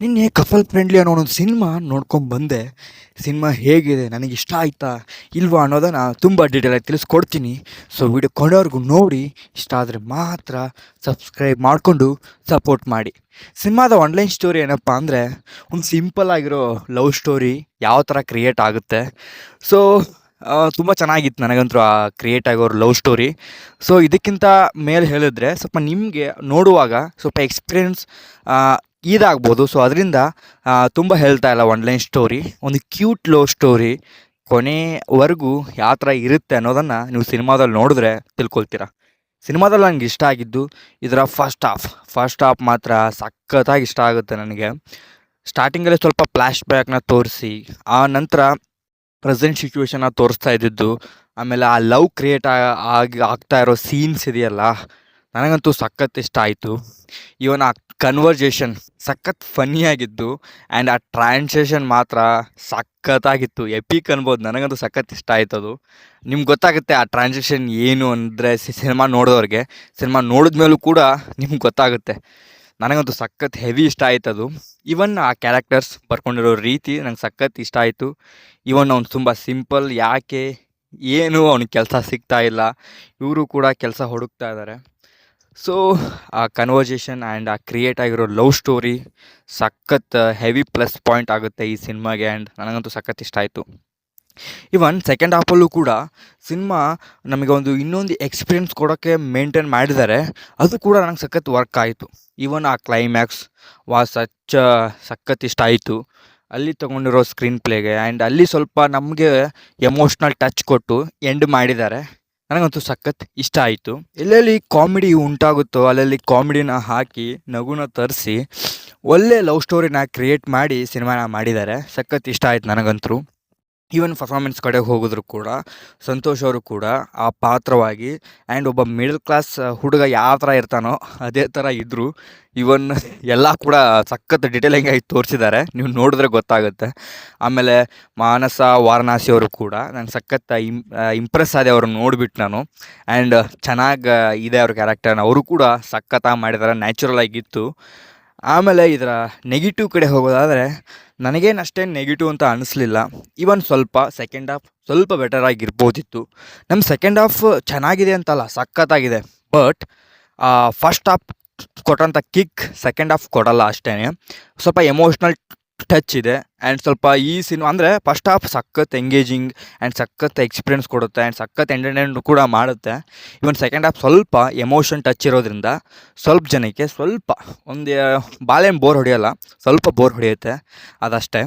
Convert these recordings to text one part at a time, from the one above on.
ನಿನ್ನೆ couple friendly ಅನ್ನೋ ಒಂದು ಸಿನಿಮಾ ನೋಡ್ಕೊಂಡು ಬಂದೆ. ಸಿನಿಮಾ ಹೇಗಿದೆ, ನನಗೆ ಇಷ್ಟ ಆಯ್ತಾ ಇಲ್ವಾ ಅನ್ನೋದನ್ನು ತುಂಬ ಡೀಟೇಲಾಗಿ ತಿಳಿಸ್ಕೊಡ್ತೀನಿ. ಸೊ ವಿಡಿಯೋ ಕೊನೆವರೆಗೂ ನೋಡಿ, ಇಷ್ಟ ಆದರೆ ಮಾತ್ರ ಸಬ್ಸ್ಕ್ರೈಬ್ ಮಾಡಿಕೊಂಡು ಸಪೋರ್ಟ್ ಮಾಡಿ. ಸಿನಿಮಾದ ಆನ್ಲೈನ್ ಸ್ಟೋರಿ ಏನಪ್ಪ ಅಂದರೆ, ಒಂದು ಸಿಂಪಲ್ ಆಗಿರೋ ಲವ್ ಸ್ಟೋರಿ ಯಾವ ಥರ ಕ್ರಿಯೇಟ್ ಆಗುತ್ತೆ. ಸೊ ತುಂಬ ಚೆನ್ನಾಗಿತ್ತು ನನಗಂತೂ ಆ ಕ್ರಿಯೇಟ್ ಆಗೋರು ಲವ್ ಸ್ಟೋರಿ. ಸೊ ಇದಕ್ಕಿಂತ ಮೇಲೆ ಹೇಳಿದ್ರೆ ಸ್ವಲ್ಪ ನಿಮಗೆ ನೋಡುವಾಗ ಸ್ವಲ್ಪ ಎಕ್ಸ್ಪೀರಿಯನ್ಸ್ ಇದಾಗ್ಬೋದು. ಸೊ ಅದರಿಂದ ತುಂಬ ಹೇಳ್ತಾ ಇಲ್ಲ ಆನ್ಲೈನ್ ಸ್ಟೋರಿ, ಒಂದು ಕ್ಯೂಟ್ ಲವ್ ಸ್ಟೋರಿ ಕೊನೆವರೆಗೂ ಯಾವ ಥರ ಇರುತ್ತೆ ಅನ್ನೋದನ್ನು ನೀವು ಸಿನಿಮಾದಲ್ಲಿ ನೋಡಿದ್ರೆ ತಿಳ್ಕೊಳ್ತೀರ. ಸಿನಿಮಾದಲ್ಲಿ ನನಗೆ ಇಷ್ಟ ಆಗಿದ್ದು ಇದರ ಫಸ್ಟ್ ಹಾಫ್ ಮಾತ್ರ ಸಖತ್ತಾಗಿ ಇಷ್ಟ ಆಗುತ್ತೆ ನನಗೆ. ಸ್ಟಾರ್ಟಿಂಗಲ್ಲೇ ಸ್ವಲ್ಪ ಫ್ಲ್ಯಾಶ್ ಬ್ಯಾಕ್ನ ತೋರಿಸಿ ಆ ನಂತರ ಪ್ರೆಸೆಂಟ್ ಸಿಚುವೇಶನ್ನ ತೋರಿಸ್ತಾ ಇದ್ದಿದ್ದು, ಆಮೇಲೆ ಆ ಲವ್ ಕ್ರಿಯೇಟ್ ಆಗ್ತಾ ಇರೋ ಸೀನ್ಸ್ ಇದೆಯಲ್ಲ, ನನಗಂತೂ ಸಖತ್ ಇಷ್ಟ ಆಯಿತು. ಇವನ್ ಆ ಕನ್ವರ್ಜೇಷನ್ ಸಖತ್ ಫನ್ನಿಯಾಗಿದ್ದು ಆ್ಯಂಡ್ ಆ ಟ್ರಾನ್ಸ್ಲೇಷನ್ ಮಾತ್ರ ಸಖತ್ತಾಗಿತ್ತು, ಎಪಿಕ್ ಅನ್ಬೋದು. ನನಗಂತೂ ಸಖತ್ ಇಷ್ಟ ಆಯ್ತು ಅದು. ನಿಮ್ಗೆ ಗೊತ್ತಾಗುತ್ತೆ ಆ ಟ್ರಾನ್ಸ್ಲೇಷನ್ ಏನು ಅಂದರೆ, ಸಿನಿಮಾ ನೋಡಿದವ್ರಿಗೆ. ಸಿನಿಮಾ ನೋಡಿದ್ಮೇಲೂ ಕೂಡ ನಿಮ್ಗೆ ಗೊತ್ತಾಗುತ್ತೆ. ನನಗಂತೂ ಸಖತ್ ಹೆವಿ ಇಷ್ಟ ಆಯ್ತು ಅದು. ಇವನ್ ಆ ಕ್ಯಾರೆಕ್ಟರ್ಸ್ ಬರ್ಕೊಂಡಿರೋ ರೀತಿ ನಂಗೆ ಸಖತ್ ಇಷ್ಟ ಆಯಿತು. ಇವನ್ ಅವ್ನು ತುಂಬ ಸಿಂಪಲ್, ಯಾಕೆ ಏನು ಅವ್ನಿಗೆ ಕೆಲಸ ಸಿಗ್ತಾ ಇಲ್ಲ, ಇವರು ಕೂಡ ಕೆಲಸ ಹುಡುಕ್ತಾ ಇದ್ದಾರೆ. ಸೊ ಆ ಕನ್ವರ್ಜೇಷನ್ ಆ್ಯಂಡ್ ಆ ಕ್ರಿಯೇಟ್ ಆಗಿರೋ ಲವ್ ಸ್ಟೋರಿ ಸಖತ್ ಹೆವಿ ಪ್ಲಸ್ ಪಾಯಿಂಟ್ ಆಗುತ್ತೆ ಈ ಸಿನಿಮಾಗೆ. ಆ್ಯಂಡ್ ನನಗಂತೂ ಸಖತ್ ಇಷ್ಟ ಆಯಿತು. ಇವನ್ ಸೆಕೆಂಡ್ ಹಾಫಲ್ಲೂ ಕೂಡ ಸಿನಿಮಾ ನಮಗೆ ಒಂದು ಇನ್ನೊಂದು ಎಕ್ಸ್ಪೀರಿಯನ್ಸ್ ಕೊಡೋಕ್ಕೆ ಮೇಂಟೈನ್ ಮಾಡಿದ್ದಾರೆ. ಅದು ಕೂಡ ನನಗೆ ಸಖತ್ ವರ್ಕ್ ಆಯಿತು. ಇವನ್ ಆ ಕ್ಲೈಮ್ಯಾಕ್ಸ್ ಸಖತ್ ಇಷ್ಟ ಆಯಿತು ಅಲ್ಲಿ ತೊಗೊಂಡಿರೋ ಸ್ಕ್ರೀನ್ ಪ್ಲೇಗೆ. ಆ್ಯಂಡ್ ಅಲ್ಲಿ ಸ್ವಲ್ಪ ನಮಗೆ ಎಮೋಷ್ನಲ್ ಟಚ್ ಕೊಟ್ಟು ಎಂಡ್ ಮಾಡಿದ್ದಾರೆ. ನನಗಂತೂ ಸಖತ್ ಇಷ್ಟ ಆಯಿತು. ಎಲ್ಲೆಲ್ಲಿ ಕಾಮಿಡಿ ಉಂಟಾಗುತ್ತೋ ಅಲ್ಲಲ್ಲಿ ಕಾಮಿಡಿನ ಹಾಕಿ ನಗುನ ತರಿಸಿ ಒಳ್ಳೆ ಲವ್ ಸ್ಟೋರಿನ ಕ್ರಿಯೇಟ್ ಮಾಡಿ ಸಿನಿಮಾನ ಮಾಡಿದ್ದಾರೆ. ಸಖತ್ ಇಷ್ಟ ಆಯ್ತು ನನಗಂತೂ. ಈವನ್ ಪರ್ಫಾರ್ಮೆನ್ಸ್ ಕಡೆ ಹೋಗಿದ್ರು ಕೂಡ ಸಂತೋಷ್ ಅವರು ಕೂಡ ಆ ಪಾತ್ರವಾಗಿ ಆ್ಯಂಡ್ ಒಬ್ಬ ಮಿಡಲ್ ಕ್ಲಾಸ್ ಹುಡುಗ ಯಾವ ಥರ ಇರ್ತಾನೋ ಅದೇ ಥರ ಇದ್ದರು. ಇವನ್ ಎಲ್ಲ ಕೂಡ ಸಖತ್ ಡಿಟೇಲಿಂಗ್ ಆಗಿ ತೋರಿಸಿದ್ದಾರೆ, ನೀವು ನೋಡಿದ್ರೆ ಗೊತ್ತಾಗುತ್ತೆ. ಆಮೇಲೆ ಮಾನಸ ವಾರಣಾಸಿ ಅವರು ಕೂಡ ನಂಗೆ ಸಖತ್ ಇಂಪ್ರೆಸ್ ಆದೆ ಅವ್ರನ್ನ ನೋಡಿಬಿಟ್ಟು ನಾನು. ಆ್ಯಂಡ್ ಚೆನ್ನಾಗಿ ಇದೆ ಅವ್ರ ಕ್ಯಾರೆಕ್ಟರ್ನ, ಅವರು ಕೂಡ ಸಖತ್ತಾಗಿ ಮಾಡಿದ್ದಾರೆ, ನ್ಯಾಚುರಲ್ ಆಗಿತ್ತು. ಆಮೇಲೆ ಇದರ ನೆಗೆಟಿವ್ ಕಡೆ ಹೋಗೋದಾದರೆ ನನಗೇನು ಅಷ್ಟೇನು ನೆಗೆಟಿವ್ ಅಂತ ಅನ್ನಿಸ್ಲಿಲ್ಲ. ಇವನ್ ಸ್ವಲ್ಪ ಸೆಕೆಂಡ್ ಹಾಫ್ ಸ್ವಲ್ಪ ಬೆಟರ್ ಆಗಿರ್ಬೋದಿತ್ತು. ನಮ್ಮ ಸೆಕೆಂಡ್ ಹಾಫ್ ಚೆನ್ನಾಗಿದೆ ಅಂತಲ್ಲ, ಸಖತ್ತಾಗಿದೆ. ಬಟ್ ಫಸ್ಟ್ ಹಾಫ್ ಕೊಟ್ಟಂಥ ಕಿಕ್ ಸೆಕೆಂಡ್ ಹಾಫ್ ಕೊಡಲ್ಲ ಅಷ್ಟೇ. ಸ್ವಲ್ಪ ಎಮೋಷ್ನಲ್ ಟಚ್ ಇದೆ. ಆ್ಯಂಡ್ ಸ್ವಲ್ಪ ಈ ಸಿನಿಮಾ ಅಂದರೆ ಫಸ್ಟ್ ಹಾಫ್ ಸಖತ್ ಎಂಗೇಜಿಂಗ್ ಆ್ಯಂಡ್ ಸಖತ್ ಎಕ್ಸ್ಪೀರಿಯನ್ಸ್ ಕೊಡುತ್ತೆ ಆ್ಯಂಡ್ ಸಖತ್ ಎಂಟರ್ಟೈನ್ಮೆಂಟ್ ಕೂಡ ಮಾಡುತ್ತೆ. ಇವನ್ ಸೆಕೆಂಡ್ ಹಾಫ್ ಸ್ವಲ್ಪ ಎಮೋಷನ್ ಟಚ್ ಇರೋದ್ರಿಂದ ಸ್ವಲ್ಪ ಜನಕ್ಕೆ ಸ್ವಲ್ಪ ಒಂದು ಬಾಳೆಹಣ್ಣು ಬೋರ್ ಹೊಡೆಯೋಲ್ಲ, ಸ್ವಲ್ಪ ಬೋರ್ ಹೊಡೆಯುತ್ತೆ ಅದಷ್ಟೇ.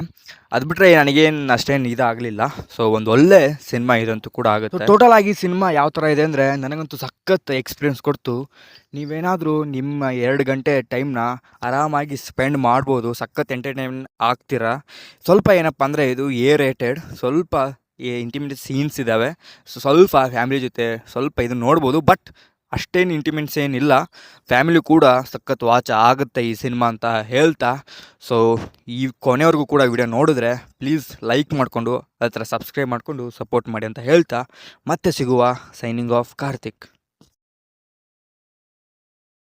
ಅದು ಬಿಟ್ಟರೆ ನನಗೇನು ಅಷ್ಟೇನು ಇದಾಗಲಿಲ್ಲ. ಸೊ ಒಂದು ಒಳ್ಳೆ ಸಿನಿಮಾ ಇದಂತೂ ಕೂಡ ಆಗುತ್ತೆ. ಟೋಟಲ್ ಆಗಿ ಸಿನಿಮಾ ಯಾವ ಥರ ಇದೆ ಅಂದರೆ ನನಗಂತೂ ಸಖತ್ ಎಕ್ಸ್ಪೀರಿಯನ್ಸ್ ಕೊಡ್ತು. ನೀವೇನಾದರೂ ನಿಮ್ಮ 2 ಗಂಟೆ ಟೈಮ್ನ ಆರಾಮಾಗಿ ಸ್ಪೆಂಡ್ ಮಾಡ್ಬೋದು, ಸಖತ್ ಎಂಟರ್ಟೈನ್ಮೆಂಟ್ ಆಗ್ತೀರಾ. ಸ್ವಲ್ಪ ಏನಪ್ಪ ಅಂದರೆ ಇದು ರೇಟೆಡ್, ಸ್ವಲ್ಪ ಇಂಟಿಮೇಟ್ ಸೀನ್ಸ್ ಇದ್ದಾವೆ. ಸೊ ಸ್ವಲ್ಪ ಫ್ಯಾಮಿಲಿ ಜೊತೆ ಸ್ವಲ್ಪ ಇದು ನೋಡ್ಬೋದು, ಬಟ್ ಅಷ್ಟೇನು ಇಂಟಿಮೆಂಟ್ಸ್ ಏನಿಲ್ಲ. ಫ್ಯಾಮಿಲಿ ಕೂಡ ಸಖತ್ ವಾಚ್ ಆಗುತ್ತೆ ಈ ಸಿನಿಮಾ ಅಂತ ಹೇಳ್ತಾ, ಸೊ ಈ ಕೊನೆವರೆಗೂ ಕೂಡ ವಿಡಿಯೋ ನೋಡಿದ್ರೆ ಪ್ಲೀಸ್ ಲೈಕ್ ಮಾಡಿಕೊಂಡು ಅದ್ರ ಸಬ್ಸ್ಕ್ರೈಬ್ ಮಾಡಿಕೊಂಡು ಸಪೋರ್ಟ್ ಮಾಡಿ ಅಂತ ಹೇಳ್ತಾ ಮತ್ತೆ ಸಿಗುವ. Signing off Karthik.